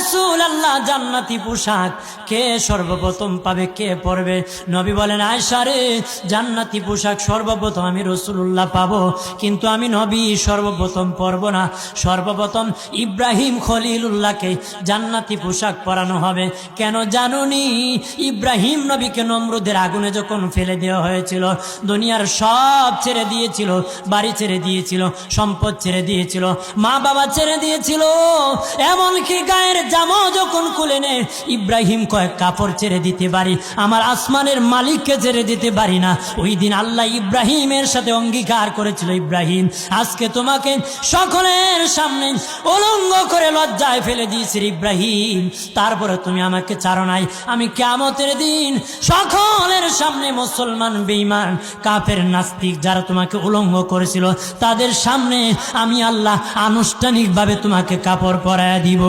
রাসূলুল্লাহ, জান্নাতি পোশাক কে সর্বপ্রথম পাবে, কে পরবে? নবী বলেন, আয়েশা রে, জান্নাতি পোশাক সর্বপ্রথম আমি রাসূলুল্লাহ পাবো, কিন্তু আমি নবী সর্বপ্রথম পরব না। সর্বপ্রথম ইব্রাহিম খলিলুল্লাহকে জান্নাতি পোশাক পরানো হবে। কেন জানুনি? ইব্রাহিম নবীকে নমরুদের আগুনে যখন ফেলে দেওয়া হয়েছিল, দুনিয়ার সব ছেড়ে দিয়েছিল, বাড়ি ছেড়ে দিয়েছিল, সম্পদ ছেড়ে দিয়েছিল, মা বাবা ছেড়ে দিয়েছিল, এমনকি গায়ের জামাও যখন খুলে নেয়, ইব্রাহিম কয়েক কাপড় ছেড়ে দিতে পারি, আমার আসমানের মালিককে ছেড়ে দিতে পারি না। ওই দিন আল্লাহ ইব্রাহিমের সাথে অঙ্গীকার করেছিল, ইব্রাহিম আজকে তোমাকে সকলের সামনে উলঙ্গ করে লজ্জায় ফেলে দিয়েছি ইব্রাহিম, তারপরে তুমি আমাকে ছাড়ো নাই। আমি কিয়ামতের দিন সকলের সামনে মুসলমান, বেঈমান, কাফের, নাস্তিক যারা তোমাকে উলঙ্গ করেছিল, তাদের সামনে আমি আল্লাহ আনুষ্ঠানিকভাবে তোমাকে কাপড় পরায়া দিব।